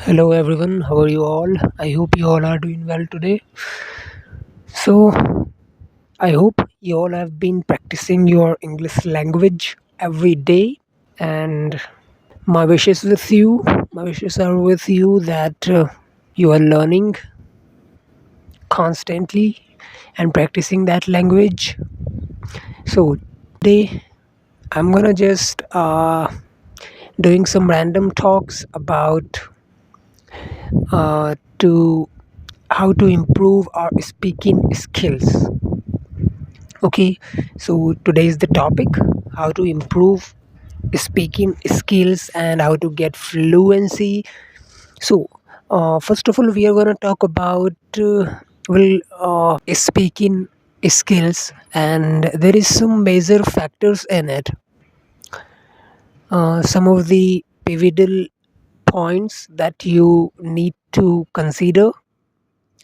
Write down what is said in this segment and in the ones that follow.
Hello everyone, how are you all? I hope you all are doing well today. So, I hope you all have been practicing your English language every day, and my wishes with you. My wishes are with you that you are learning constantly and practicing that language. So, today I'm gonna just doing some random talks about to how to improve our speaking skills. Okay, so today is the topic how to improve speaking skills and how to get fluency. So, first of all, we are going to talk about speaking skills, and there is some major factors in it. Some of the pivotal points that you need to consider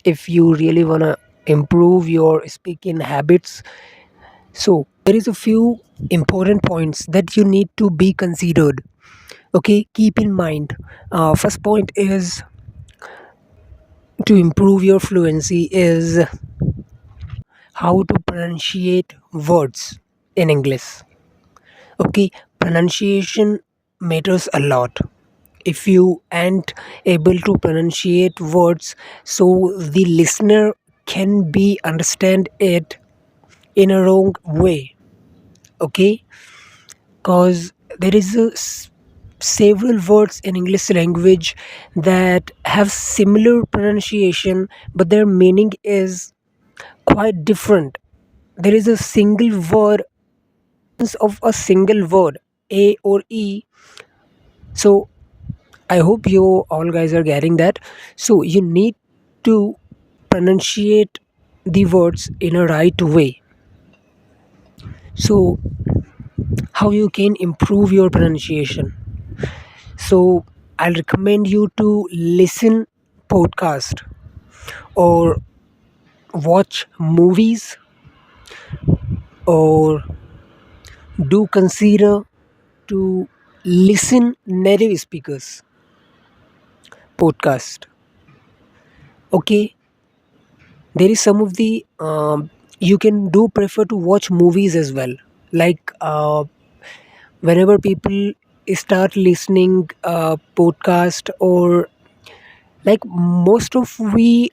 if you really want to improve your speaking habits. So there is a few important points that you need to be considered. Okay, keep in mind. First point is to improve your fluency is how to pronunciate words in English. Okay, pronunciation matters a lot. If you aren't able to pronunciate words, so the listener can be understand it in a wrong way. Okay, because there is several words in English language that have similar pronunciation, but their meaning is quite different. There is a single word of a single word, a or e. So I hope you all guys are getting that. So you need to pronunciate the words in a right way. So how you can improve your pronunciation? So I'll recommend you to listen podcast or watch movies or do consider to listen native speakers podcast. Okay, there is some of the you can do prefer to watch movies as well. Like whenever people start listening podcast, or like most of we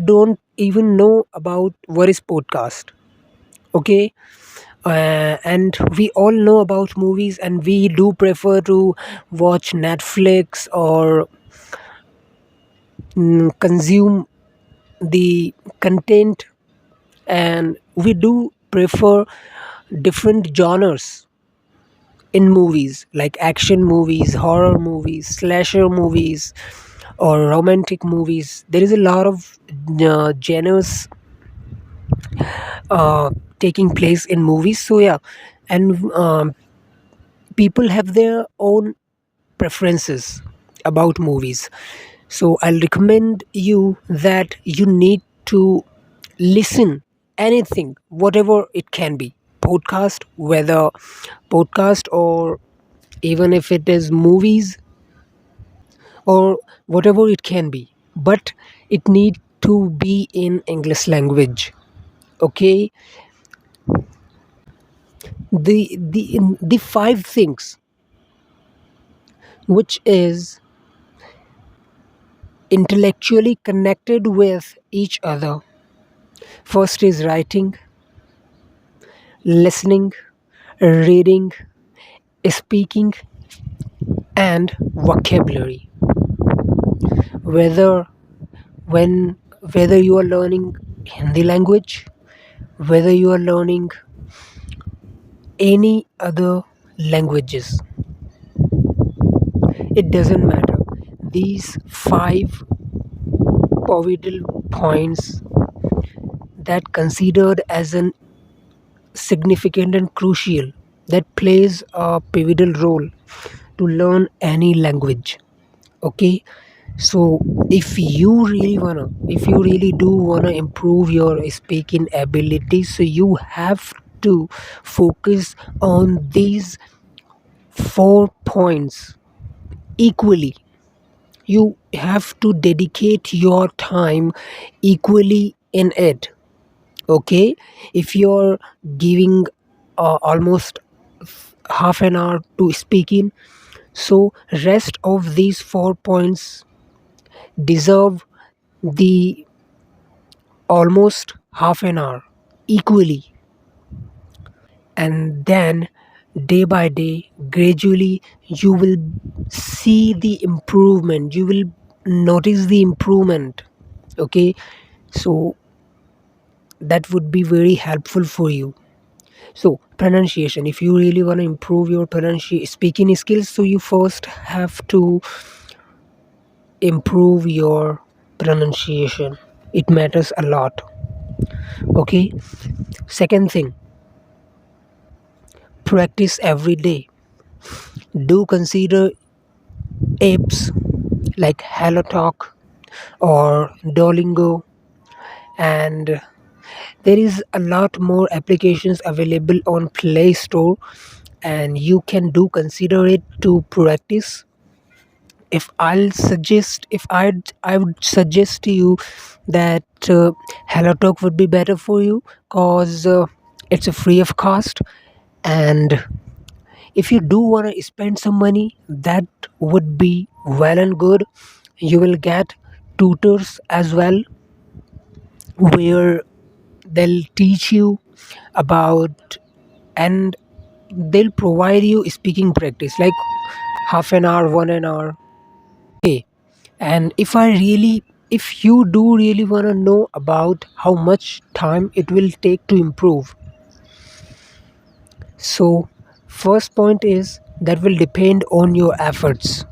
don't even know about what is podcast. Okay, and we all know about movies, and we do prefer to watch Netflix or consume the content, and we do prefer different genres in movies like action movies, horror movies, slasher movies, or romantic movies. There is a lot of genres uh, taking place in movies. So yeah, and people have their own preferences about movies. So I'll recommend you that you need to listen anything, whatever it can be, podcast, whether podcast or even if it is movies or whatever it can be, but it need to be in English language. Okay, the five things which is intellectually connected with each other. First is writing, listening, reading, speaking, and vocabulary. Whether when whether you are learning Hindi language, whether you are learning any other languages, it doesn't matter. These five pivotal points that considered as an significant and crucial, that plays a pivotal role to learn any language. Okay, so if you really do wanna improve your speaking ability, so you have to focus on these 4 points equally. You have to dedicate your time equally in it. Okay, if you're giving almost half an hour to speaking, so rest of these 4 points deserve the almost half an hour equally. And then day by day, gradually, you will see the improvement, you will notice the improvement. Okay, so that would be very helpful for you. So pronunciation, if you really want to improve your pronunciation speaking skills, so you first have to improve your pronunciation. It matters a lot. Okay, second thing, practice every day. Do consider apps like HelloTalk or Duolingo, and there is a lot more applications available on Play Store, and you can do consider it to practice. If I would suggest to you that HelloTalk would be better for you, cause it's a free of cost. And if you do want to spend some money, that would be well and good. You will get tutors as well, where they'll teach you about, and they'll provide you speaking practice like half an hour, 1 an hour. Okay, and if you do really want to know about how much time it will take to improve, so first point is that will depend on your efforts.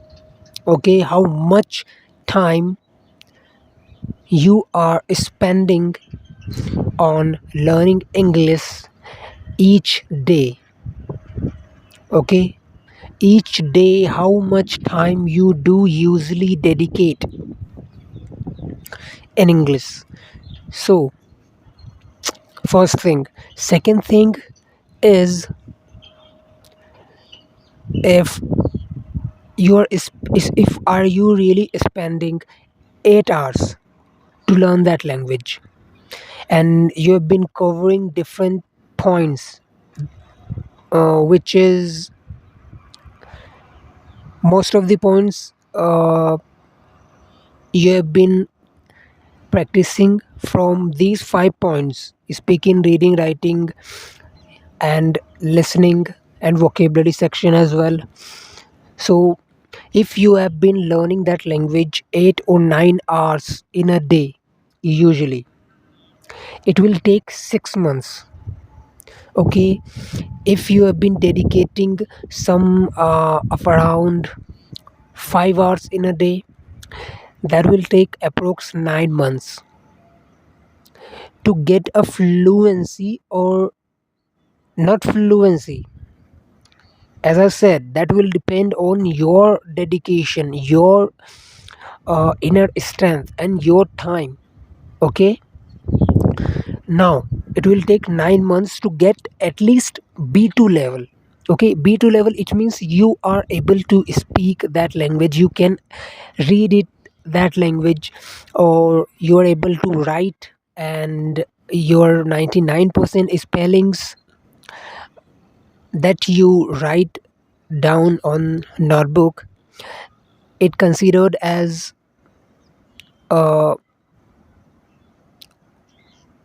Okay, how much time you are spending on learning English each day. Okay, each day how much time you do usually dedicate in English. So first thing, second thing is, if if are you really spending 8 hours to learn that language, and you have been covering different points, which is most of the points you have been practicing from these 5 points: speaking, reading, writing, and listening, and vocabulary section as well. So if you have been learning that language 8 or 9 hours in a day, usually it will take 6 months. Okay, if you have been dedicating some of around 5 hours in a day, that will take approx 9 months to get a fluency, or not fluency. As I said, that will depend on your dedication, your inner strength, and your time. Okay, now it will take 9 months to get at least B2 level. Okay, B2 level, it means you are able to speak that language, you can read it, that language, or you are able to write, and your 99% spellings that you write down on notebook, it considered as uh,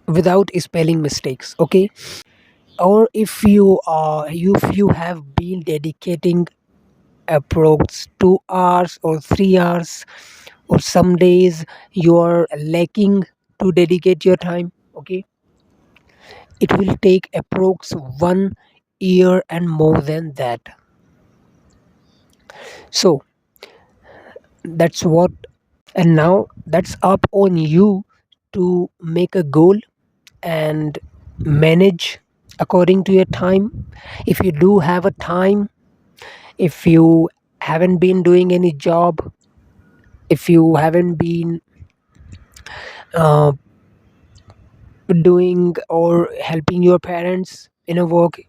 without spelling mistakes. Okay, or if you have been dedicating approx 2 hours or 3 hours, or some days you are lacking to dedicate your time. Okay, it will take approx 1 year and more than that. So that's what. And now that's up on you to make a goal and manage according to your time. If you do have a time, if you haven't been doing any job, if you haven't been uh, doing or helping your parents in a work,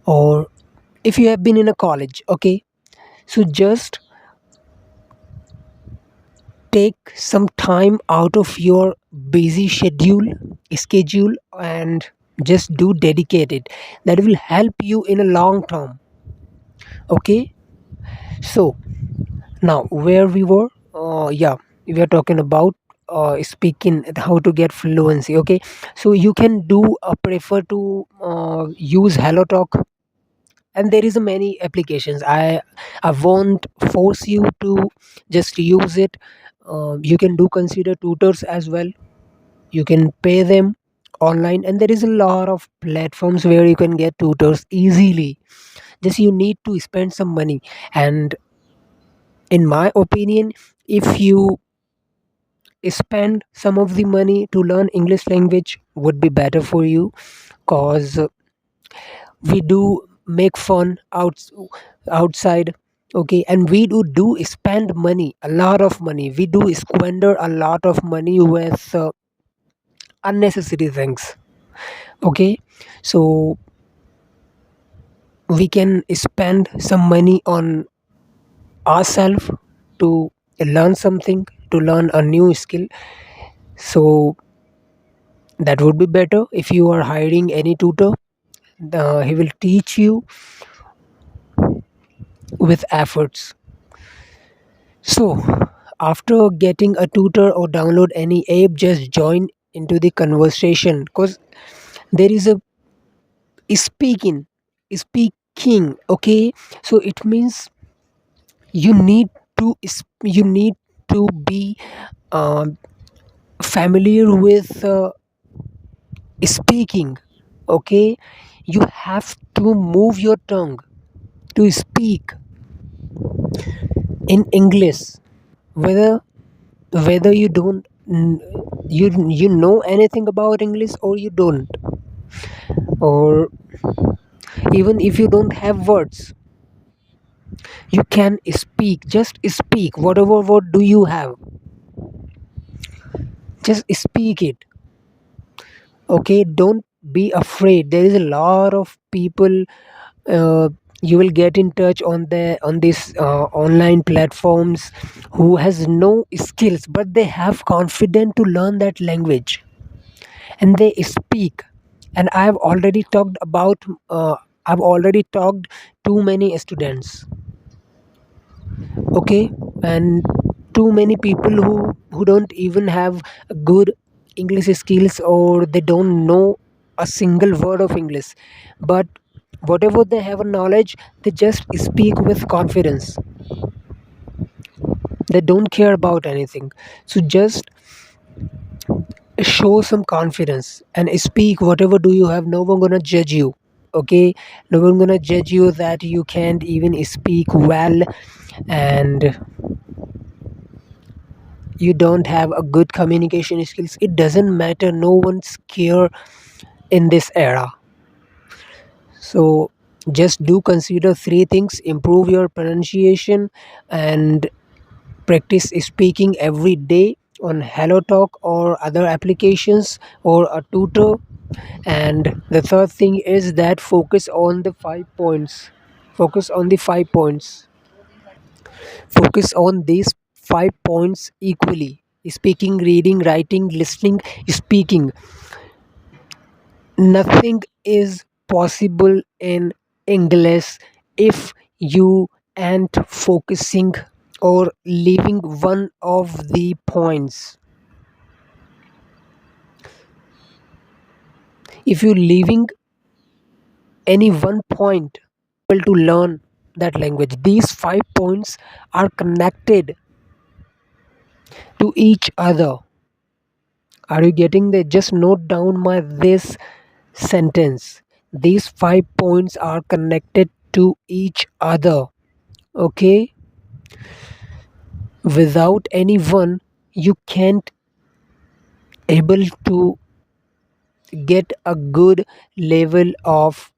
or if you have been in a college, okay, so just take some time out of your busy schedule and just do dedicated. That will help you in a long term. Okay, so now where we were, yeah, we are talking about speaking, how to get fluency. Okay, so you can do prefer to use hello talk, and there is a many applications. I won't force you to just use it. You can do consider tutors as well. You can pay them online, and there is a lot of platforms where you can get tutors easily. Just you need to spend some money. And in my opinion, if you spend some of the money to learn English language, would be better for you, cause we do make fun outside. Okay, and we do spend money, a lot of money. We do squander a lot of money with unnecessary things. Okay, so we can spend some money on ourselves to learn something, to learn a new skill. So that would be better. If you are hiring any tutor, he will teach you with efforts. So after getting a tutor or download any app, just join into the conversation, because there is a speaking. Okay, so it means you need you need to be um, familiar with speaking. Okay, you have to move your tongue to speak in English, whether you don't you know anything about English or you don't, or even if you don't have words, you can speak. Just speak whatever word do you have, just speak it. Okay, don't be afraid. There is a lot of people, uh, you will get in touch on this online platforms, who has no skills but they have confidence to learn that language, and they speak. And uh, I've already talked to many students. Okay, and too many people who don't even have good English skills, or they don't know a single word of English, but whatever they have a knowledge, they just speak with confidence. They don't care about anything. So just show some confidence and speak whatever do you have. No one gonna judge you. Okay, no one gonna judge you that you can't even speak well, and you don't have a good communication skills. It doesn't matter, no one's care in this era. So just do consider three things: improve your pronunciation, and practice speaking every day on Hello Talk or other applications or a tutor. And the third thing is that focus on the 5 points. Focus on the 5 points. Focus on these 5 points equally: speaking, reading, writing, listening, speaking. Nothing is possible in English if you ain't focusing or leaving one of the points. If you leaving any one point, able to learn that language. These 5 points are connected to each other. Are you getting that? Just note down my this sentence. These 5 points are connected to each other. Okay, without any one, you can't able to get a good level of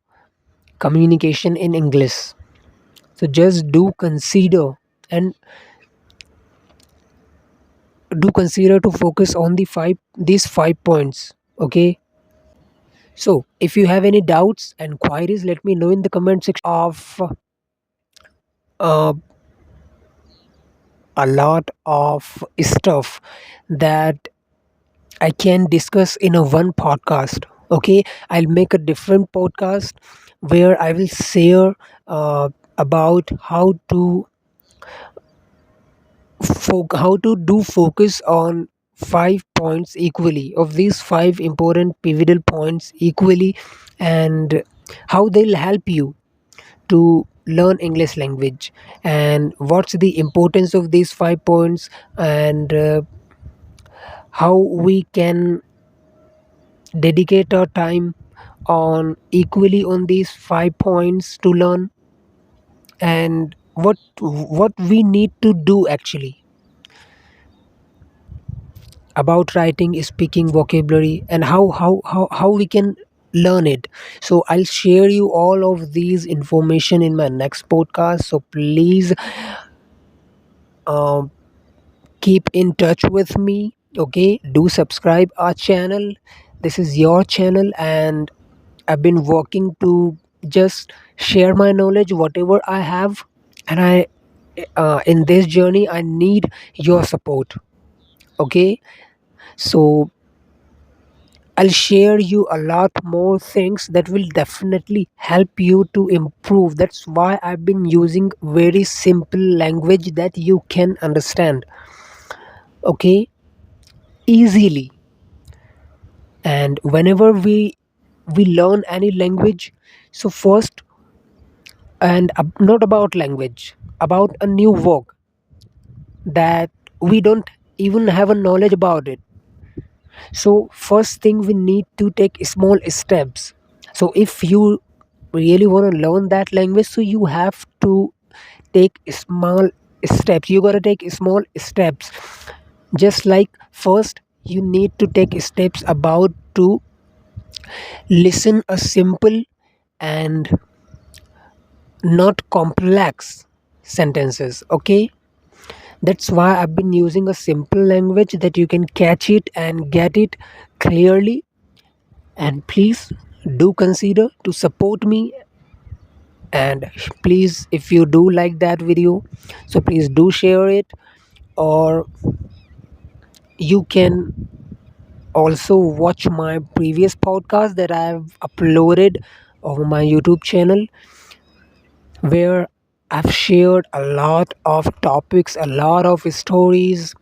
communication in English. So just do consider, and do consider to focus on these 5 points. Okay, so if you have any doubts and queries, let me know in the comment section of uh, a lot of stuff that I can discuss in a one podcast. Okay, I'll make a different podcast where I will share about how to do focus on 5 points equally, of these five important pivotal points equally, and how they'll help you to learn English language, and what's the importance of these 5 points, and how we can dedicate our time on equally on these 5 points to learn, and what we need to do actually about writing, speaking, vocabulary, and how we can learn it. So I'll share you all of these information in my next podcast, so please um, keep in touch with me. Okay, do subscribe our channel. This is your channel, and I've been working to just share my knowledge, whatever I have, and I in this journey I need your support. Okay, so I'll share you a lot more things that will definitely help you to improve. That's why I've been using very simple language that you can understand. Okay, easily. And whenever we learn any language, so first, and not about language, about a new work that we don't even have a knowledge about it. So first thing, we need to take small steps. So if you really want to learn that language, so you have to take small steps. You got to take small steps. Just like first you need to take steps about to listen a simple and not complex sentences. Okay, that's why I've been using a simple language that you can catch it and get it clearly. And please do consider to support me, and please, if you do like that video, so please do share it, or you can also watch my previous podcast that I've uploaded on my YouTube channel, where I've shared a lot of topics, a lot of stories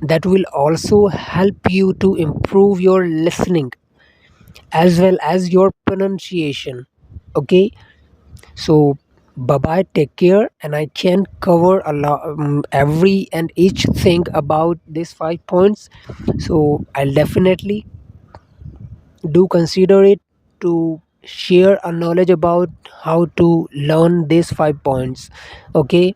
that will also help you to improve your listening as well as your pronunciation. Okay, so bye bye, take care, and I can cover a lot, every and each thing about these 5 points. So I'll definitely do consider it to share a knowledge about how to learn these 5 points. Okay,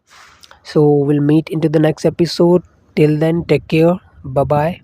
so we'll meet into the next episode. Till then, take care. Bye bye.